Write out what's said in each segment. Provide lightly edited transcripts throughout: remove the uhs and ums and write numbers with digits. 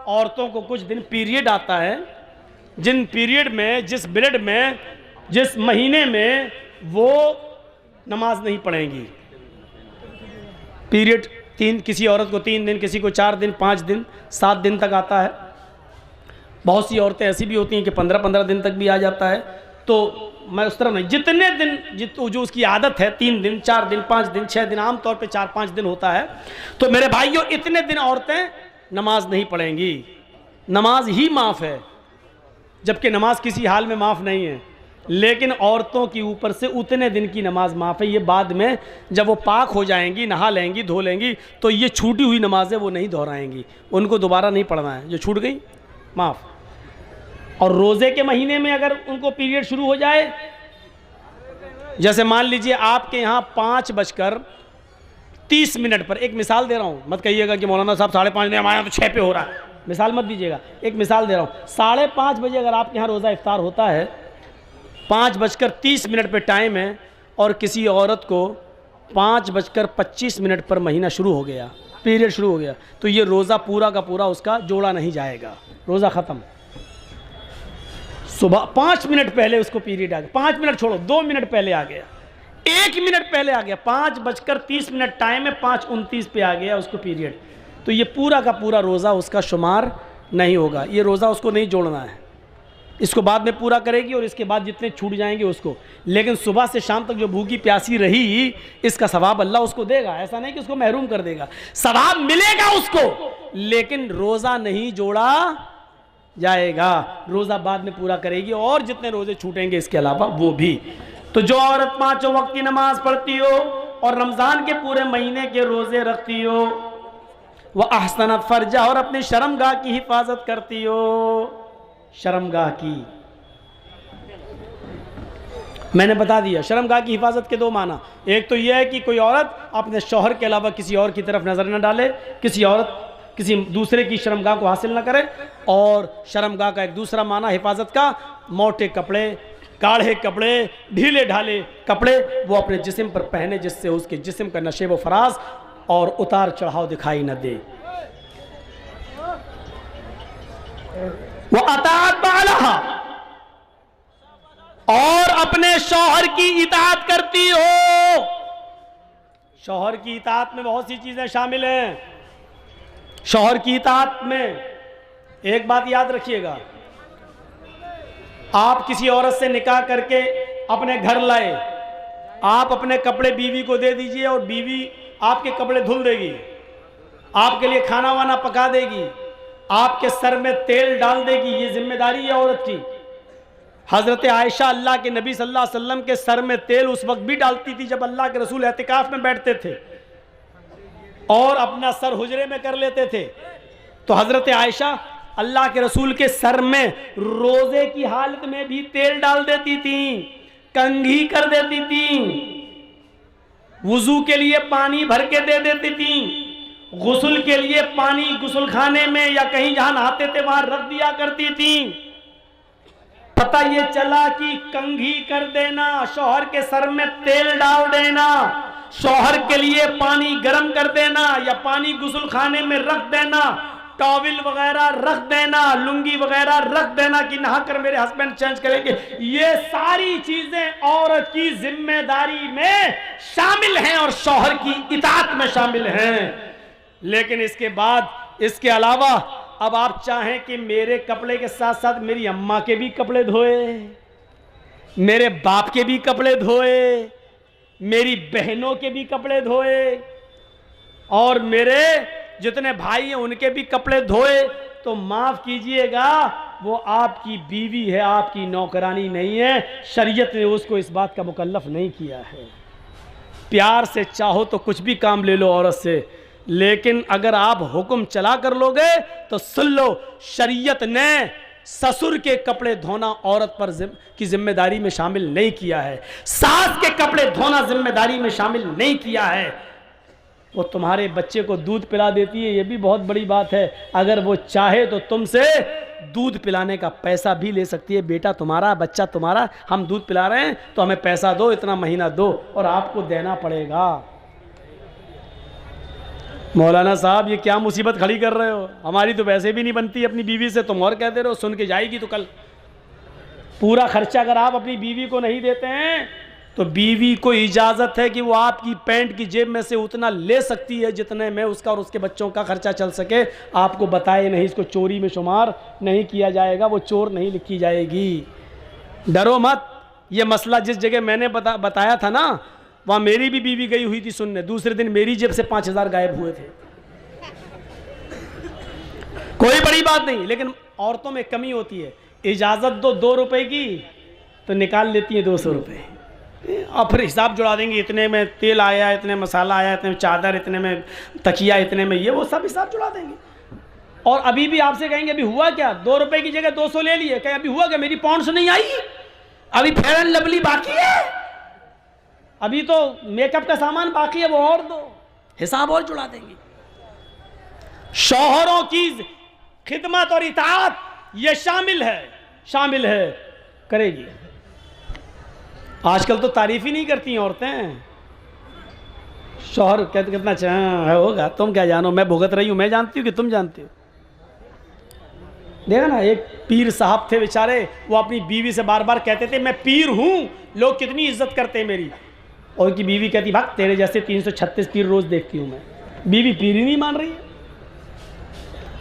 औरतों को कुछ दिन पीरियड आता है, जिन पीरियड में, जिस पीरियड में, जिस महीने में वो नमाज नहीं पढ़ेंगी। पीरियड किसी औरत को 3 दिन, किसी को 4 दिन, 5 दिन, 7 दिन तक आता है। बहुत सी औरतें ऐसी भी होती हैं कि 15-15 दिन तक भी आ जाता है। तो मैं उस तरह नहीं, जितने दिन जो उसकी आदत है, 3 दिन, 4 दिन, 5 दिन, 6 दिन, आमतौर पे 4-5 दिन होता है। तो मेरे भाइयों, इतने दिन औरतें नमाज नहीं पढ़ेंगी, नमाज ही माफ़ है, जबकि नमाज किसी हाल में माफ़ नहीं है। लेकिन औरतों की ऊपर से उतने दिन की नमाज माफ़ है। ये बाद में जब वो पाक हो जाएंगी, नहा लेंगी, धो लेंगी, तो ये छूटी हुई नमाजें वो नहीं दोहराएंगी, उनको दोबारा नहीं पढ़ना है, जो छूट गई माफ़। और रोज़े के महीने में अगर उनको पीरियड शुरू हो जाए, जैसे मान लीजिए आपके यहाँ 5:30 पर, एक मिसाल दे रहा हूँ, मत कहिएगा कि मौलाना साहब 5:30 हमारे यहाँ तो 6 पे हो रहा है, मिसाल मत दीजिएगा, एक मिसाल दे रहा हूँ। 5:30 बजे अगर आपके यहाँ रोज़ा इफ्तार होता है, 5:30 पे टाइम है, और किसी औरत को 5:25 पर महीना शुरू हो गया, पीरियड शुरू हो गया, तो ये रोज़ा पूरा का पूरा उसका जोड़ा नहीं जाएगा, रोज़ा ख़त्म। सुबह 5 मिनट पहले उसको पीरियड आ गया, 5 मिनट छोड़ो, 2 मिनट पहले आ गया, 1 मिनट पहले आ गया, 5:30 टाइम है, 5:29 पे आ गया उसको पीरियड, तो ये पूरा का पूरा रोज़ा उसका शुमार नहीं होगा, ये रोज़ा उसको नहीं जोड़ना है। इसको बाद में पूरा करेगी और इसके बाद जितने छूट जाएंगे उसको, लेकिन सुबह से शाम तक जो भूखी प्यासी रही, इसका सवाब अल्लाह उसको देगा। ऐसा नहीं कि उसको महरूम कर देगा, सवाब मिलेगा उसको, लेकिन रोज़ा नहीं जोड़ा जाएगा, रोज़ा बाद में पूरा करेगी, और जितने रोज़े छूटेंगे इसके अलावा वो भी। तो जो औरत 5 वक्त की नमाज पढ़ती हो और रमज़ान के पूरे महीने के रोज़े रखती हो, वह अहसनत फर्जा, और अपनी शर्मगाह की हिफाजत करती हो। शर्मगाह की मैंने बता दिया, शर्मगाह की हिफाजत के 2 माना। एक तो यह है कि कोई औरत अपने शौहर के अलावा किसी और की तरफ नज़र न डाले, किसी औरत किसी दूसरे की शर्मगाह को हासिल न करे। और शर्मगाह का एक दूसरा माना हिफाजत का, मोटे कपड़े, गाढ़े कपड़े, ढीले ढाले कपड़े वो अपने जिस्म पर पहने, जिससे उसके जिस्म का नशेब व फराज और उतार चढ़ाव दिखाई न दे। वो अताअत बालहा, और अपने शौहर की इताअत करती हो। शौहर की इताअत में बहुत सी चीजें शामिल हैं। शौहर की इताअत में एक बात याद रखिएगा, आप किसी औरत से निकाह करके अपने घर लाए, आप अपने कपड़े बीवी को दे दीजिए और बीवी आपके कपड़े धुल देगी, आपके लिए खाना वाना पका देगी, आपके सर में तेल डाल देगी, ये जिम्मेदारी है औरत की। हजरत आयशा अल्लाह के नबी सल्लल्लाहु अलैहि वसल्लम के सर में तेल उस वक्त भी डालती थी जब अल्लाह के रसूल एतिकाफ में बैठते थे और अपना सर हुजरे में कर लेते थे। तो हजरत आयशा अल्लाह के रसूल के सर में रोजे की हालत में भी तेल डाल देती थी, कंघी कर देती थी, वुजू के लिए पानी भर के दे देती थी, गुस्ल के लिए पानी गुस्ल खाने में या कहीं जहां नहाते थे वहां रख दिया करती थी। पता ये चला कि कंघी कर देना, शौहर के सर में तेल डाल देना, शौहर के लिए पानी गर्म कर देना या पानी गुस्ल खाने में रख देना, टॉवल वगैरह रख देना, लुंगी वगैरह रख देना कि नहाकर मेरे हस्बैंड चेंज करेंगे, ये सारी चीजें औरत की जिम्मेदारी में शामिल हैं और शौहर की इताअत में शामिल हैं। लेकिन इसके बाद, इसके अलावा अब आप चाहें कि मेरे कपड़े के साथ साथ मेरी अम्मा के भी कपड़े धोए, मेरे बाप के भी कपड़े धोए, मेरी बहनों के भी कपड़े धोए और मेरे जितने भाई हैं उनके भी कपड़े धोए, तो माफ कीजिएगा वो आपकी बीवी है, आपकी नौकरानी नहीं है। शरीयत ने उसको इस बात का मुकल्लफ नहीं किया है। प्यार से चाहो तो कुछ भी काम ले लो औरत से, लेकिन अगर आप हुक्म चला कर लोगे तो सुन लो, शरीयत ने ससुर के कपड़े धोना औरत पर की जिम्मेदारी में शामिल नहीं किया है, सास के कपड़े धोना जिम्मेदारी में शामिल नहीं किया है। वो तुम्हारे बच्चे को दूध पिला देती है, ये भी बहुत बड़ी बात है। अगर वो चाहे तो तुमसे दूध पिलाने का पैसा भी ले सकती है। बेटा तुम्हारा, बच्चा तुम्हारा, हम दूध पिला रहे हैं तो हमें पैसा दो, इतना महीना दो, और आपको देना पड़ेगा। मौलाना साहब ये क्या मुसीबत खड़ी कर रहे हो, हमारी तो वैसे भी नहीं बनती अपनी बीवी से, तुम और कहते रहो सुन के जाएगी तो कल। पूरा खर्चा अगर आप अपनी बीवी को नहीं देते हैं तो बीवी को इजाज़त है कि वो आपकी पैंट की जेब में से उतना ले सकती है जितने में उसका और उसके बच्चों का खर्चा चल सके। आपको बताए नहीं, इसको चोरी में शुमार नहीं किया जाएगा, वो चोर नहीं लिखी जाएगी। डरो मत। ये मसला जिस जगह मैंने बताया था ना, वहाँ मेरी भी बीवी गई हुई थी सुनने, दूसरे दिन मेरी जेब से 5,000 गायब हुए थे। कोई बड़ी बात नहीं, लेकिन औरतों में कमी होती है। इजाज़त दो 2 रुपए की तो निकाल लेती है 200 रुपये, और फिर हिसाब जुड़ा देंगे, इतने में तेल आया, इतने में मसाला आया, इतने में चादर, इतने में तकिया, इतने में ये वो सब हिसाब जुड़ा देंगे। और अभी भी आपसे कहेंगे अभी हुआ क्या, 2 रुपए की जगह 200 ले लिए, कहें अभी हुआ क्या, मेरी पाउंड्स नहीं आई, अभी फेयर एंड लवली बाकी है, अभी तो मेकअप का सामान बाकी है, वो और दो, हिसाब और जुड़ा देंगे। शौहरों की खिदमत और इताअत ये शामिल है करेगी। आजकल तो तारीफ ही नहीं करती हैं औरतें। शौहर कहते कितना अच्छा होगा, तुम क्या जानो, मैं भुगत रही हूं, मैं जानती हूँ कि तुम जानती हो। देखा ना, एक पीर साहब थे बेचारे, वो अपनी बीवी से बार बार कहते थे मैं पीर हूं, लोग कितनी इज्जत करते हैं मेरी, और उनकी बीवी कहती भाग तेरे जैसे 336 पीर रोज देखती हूं मैं। बीवी पीर ही नहीं मान रही है।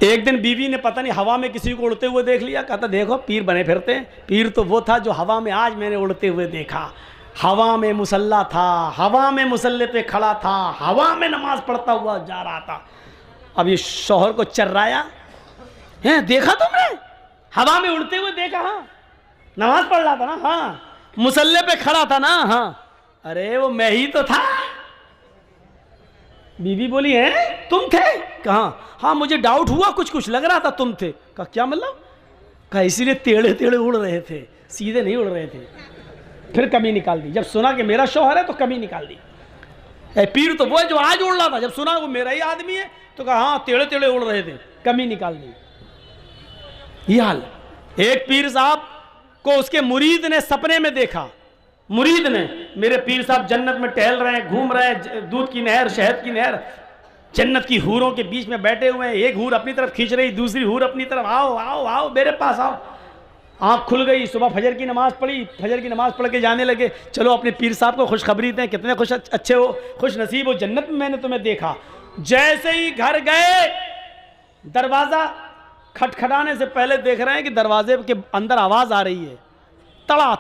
एक दिन बीवी ने पता नहीं हवा में किसी को उड़ते हुए देख लिया, कहता देखो पीर बने फिरते हैं, पीर तो वो था जो हवा में आज मैंने उड़ते हुए देखा, हवा में मुसल्ला था, हवा में मुसल्ले पे खड़ा था, हवा में नमाज पढ़ता हुआ जा रहा था। अब ये शौहर को चर्राया, हैं देखा तुमने, हवा में उड़ते हुए देखा, हाँ नमाज पढ़ रहा था ना, हाँ मुसल्ले पे खड़ा था ना, हाँ अरे वो मैं ही तो था। बीवी बोली है तुम थे, कहाँ, हाँ मुझे डाउट हुआ, कुछ कुछ लग रहा था तुम थे। कहा क्या मतलब, कहा इसीलिए टेढ़े टेढ़े उड़ रहे थे, सीधे नहीं उड़ रहे थे। फिर कमी निकाल दी, जब सुना कि मेरा शौहर है तो कमी निकाल दी। पीर तो वो है जो आज उड़ रहा था, जब सुना वो मेरा ही आदमी है तो कहा हाँ टेढ़े टेढ़े उड़ रहे थे, कमी निकाल दी। ये हाल। एक पीर साहब को उसके मुरीद ने सपने में देखा, मुरीद ने, मेरे पीर साहब जन्नत में टहल रहे हैं, घूम रहे हैं, दूध की नहर, शहद की नहर, जन्नत की हूरों के बीच में बैठे हुए हैं, एक हूर अपनी तरफ खींच रही, दूसरी हूर अपनी तरफ, आओ आओ आओ मेरे पास आओ। आँख खुल गई, सुबह फजर की नमाज पढ़ी, फजर की नमाज पढ़ के जाने लगे, चलो अपने पीर साहब को खुशखबरी दें, कितने अच्छे हो, खुश नसीब हो, जन्नत में मैंने तुम्हें देखा। जैसे ही घर गए, दरवाज़ा खटखटाने से पहले देख रहे हैं कि दरवाजे के अंदर आवाज़ आ रही है, तड़ा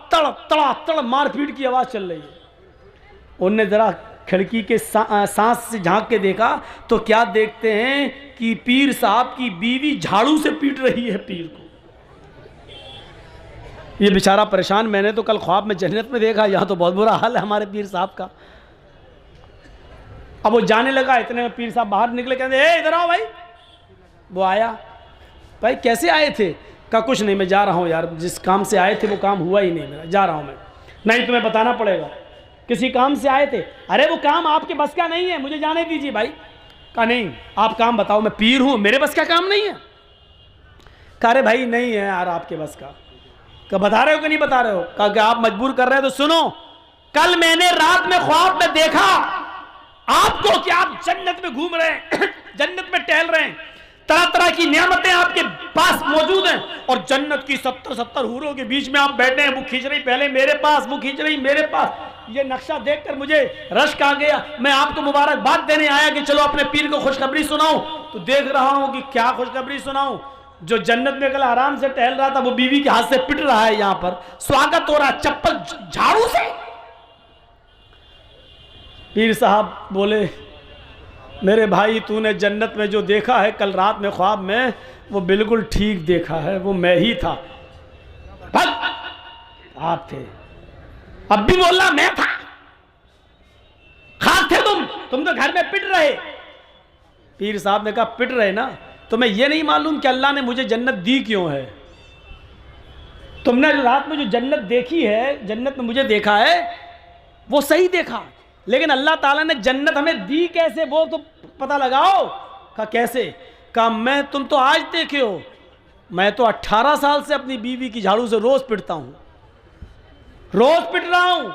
तड़ मारपीट की आवाज़ चल रही है। उनने ज़रा खिड़की के सांस से झांक के देखा तो क्या देखते हैं कि पीर साहब की बीवी झाड़ू से पीट रही है पीर को। ये बेचारा परेशान, मैंने तो कल ख्वाब में जन्नत में देखा, यहाँ तो बहुत बुरा हाल है हमारे पीर साहब का। अब वो जाने लगा, इतने में पीर साहब बाहर निकले, कहते ए इधर आओ भाई। वो आया, भाई कैसे आए थे, कहा कुछ नहीं मैं जा रहा हूँ यार, जिस काम से आए थे वो काम हुआ ही नहीं मेरा, जा रहा हूँ मैं। नहीं तुम्हें बताना पड़ेगा, किसी काम से आए थे। अरे वो काम आपके बस का नहीं है, मुझे जाने दीजिए भाई। कहा नहीं आप काम बताओ, मैं पीर हूँ, मेरे बस का काम नहीं है। कहा अरे भाई नहीं है यार आपके बस का। कहा बता रहे हो कि नहीं बता रहे हो। कहा कि आप मजबूर कर रहे हो तो सुनो, कल मैंने रात में ख्वाब में देखा आपको कि आप जन्नत में घूम रहे हैं, जन्नत में टहल रहे हैं, तरह तरह की नियामतें आपके पास मौजूद हैं, और जन्नत की 70 हूरों के बीच में आप बैठे हैं, वो खींच रही पहले मेरे पास, वो खींच रही मेरे पास। ये नक्शा देखकर मुझे रश्क आ गया, मैं आपको मुबारकबाद देने आया कि चलो अपने पीर को खुशखबरी सुनाऊं। तो देख रहा हूं कि क्या खुशखबरी सुनाऊं, जो जन्नत में कल आराम से टहल रहा था वो बीवी के हाथ से पिट रहा है, यहां पर स्वागत हो रहा चप्पल झाड़ू से। पीर साहब बोले मेरे भाई तूने जन्नत में जो देखा है कल रात में ख्वाब में, वो बिल्कुल ठीक देखा है, वो मैं ही था। आप थे, अब भी बोलना मैं था, खास थे तुम तो घर में पिट रहे। पीर साहब ने कहा पिट रहे ना, तुम्हें यह नहीं मालूम कि अल्लाह ने मुझे जन्नत दी क्यों है। तुमने रात में जो जन्नत देखी है, जन्नत में मुझे देखा है, वो सही देखा, लेकिन अल्लाह ताला ने जन्नत हमें दी कैसे वो तो पता लगाओ। कहा कैसे। कहा मैं, तुम तो आज देखे हो, मैं तो 18 साल से अपनी बीवी की झाड़ू से रोज पिटता हूं, रोज पिट रहा हूं,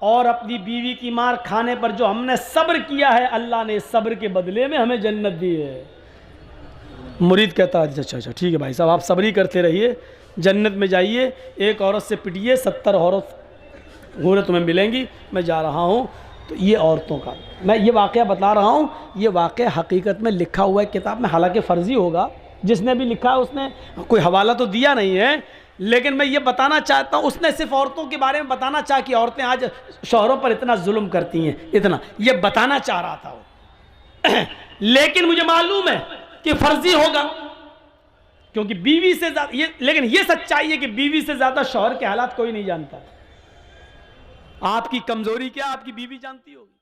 और अपनी बीवी की मार खाने पर जो हमने सब्र किया है, अल्लाह ने सब्र के बदले में हमें जन्नत दी है। मुरीद कहता है अच्छा अच्छा ठीक है भाई साहब, आप सब्र ही करते रहिए, जन्नत में जाइए, एक औरत से पिटिए 70 औरत तुम्हें मिलेंगी, मैं जा रहा हूँ। तो ये औरतों का मैं ये वाक़या बता रहा हूँ, ये वाक़या हकीकत में लिखा हुआ है किताब में, हालांकि फ़र्ज़ी होगा, जिसने भी लिखा है उसने कोई हवाला तो दिया नहीं है, लेकिन मैं ये बताना चाहता हूँ, उसने सिर्फ औरतों के बारे में बताना चाहा कि औरतें आज शौहरों पर इतना जुल्म करती हैं, इतना ये बताना चाह रहा था वो। लेकिन मुझे मालूम है कि फर्जी होगा, क्योंकि बीवी से ज्यादा ये, लेकिन ये सच्चाई है कि बीवी से ज्यादा शौहर के हालात कोई नहीं जानता। आपकी कमजोरी क्या आपकी बीवी जानती होगी।